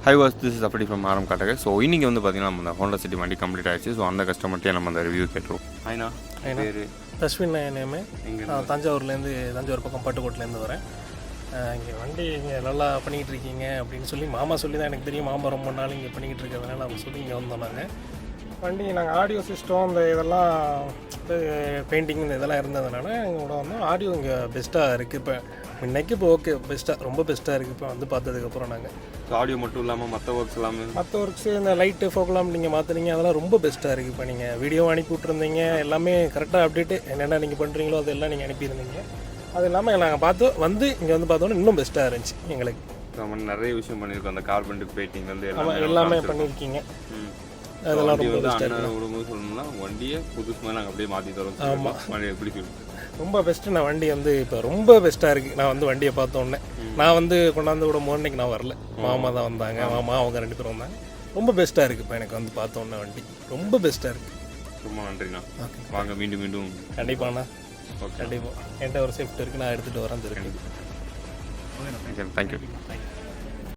High was this is அப்படி from ஆரம் காட்டக. So இன்றைக்கி வந்து பார்த்திங்கன்னா நம்ம அந்த ஹோண்டா சிட்டி வண்டி கம்ப்ளீட் ஆகிடுச்சு. ஸோ அந்த கஸ்டமர்ட்டே நம்ம அந்த ரிவ்யூ கேட்டுருவோம். ஐனா பேர் தஸ்வின் நேமே. தஞ்சாவூர்லேருந்து, தஞ்சாவூர் பக்கம் பட்டுக்கோட்டிலேருந்து வரேன். இங்கே வண்டி இங்கே நல்லா பண்ணிக்கிட்டு இருக்கீங்க அப்படின்னு சொல்லி மாமா சொல்லி தான் எனக்கு தெரியும். மாமா ரொம்ப நாள் இங்கே பண்ணிக்கிட்டு இருக்கிறதுனால அவங்க சொல்லி இங்கே வந்தோம். நாங்கள் வண்டி நாங்கள் ஆடியோ சிஸ்டம் இந்த இதெல்லாம் பெயிண்டிங் இந்த இதெல்லாம் இருந்ததுனால எங்களோட வந்து ஆடியோ இங்கே பெஸ்ட்டாக இருக்குது. இப்போ இன்னைக்கு இப்போ ஓகே பெஸ்ட்டாக, ரொம்ப பெஸ்ட்டாக இருக்குது. இப்போ வந்து பார்த்ததுக்கப்புறம் நாங்கள் ஆடியோ மட்டும் இல்லாமல் மற்ற ஒர்க்ஸ் எல்லாமே, மற்ற ஒர்க்ஸு இந்த லைட்டு ஃபோக்கெல்லாம் நீங்கள் மாற்றுனீங்க, அதெல்லாம் ரொம்ப பெஸ்ட்டாக இருக்குது. இப்போ நீங்கள் வீடியோ அனுப்பி விட்ருந்தீங்க, எல்லாமே கரெக்டாக அப்டேட்டு என்னென்ன நீங்கள் பண்ணுறீங்களோ அதெல்லாம் நீங்கள் அனுப்பியிருந்தீங்க. அது இல்லாமல் நாங்கள் பார்த்து வந்து இங்கே வந்து பார்த்தோன்னா இன்னும் பெஸ்ட்டாக இருந்துச்சு எங்களுக்கு. நம்ம நிறைய விஷயம் பண்ணியிருக்கோம். அந்த கார்பெண்ட் பெயிண்டிங் வந்து எல்லாமே பண்ணியிருக்கீங்க. அதெல்லாம் ரொம்ப பெஸ்ட்டாக சொல்லணும்னா வண்டியை புதுசுமாக நாங்கள் அப்படியே மாற்றி தரோம். ஆமாம், எப்படி சொல்லுங்கள், ரொம்ப பெஸ்ட்டு. நான் வண்டி வந்து இப்போ ரொம்ப பெஸ்ட்டாக இருக்குது. நான் வந்து வண்டியை பார்த்தோன்னே நான் வந்து கொண்டாந்து விட மோன்னைக்கு நான் வரல, மாமா தான் வந்தாங்க. மாமா அவங்க 2 பேரும் வந்தாங்க. ரொம்ப பெஸ்ட்டாக இருக்குது. இப்போ எனக்கு வந்து பார்த்தோன்னே வண்டி ரொம்ப பெஸ்ட்டாக இருக்குது. ரொம்ப நன்றிண்ணா. வாங்க மீண்டும் மீண்டும். கண்டிப்பாண்ணா, கண்டிப்பாக. என்கிட்ட ஒரு சேஃப்டி இருக்குது, நான் எடுத்துகிட்டு வரேன். தேங்க்யூ.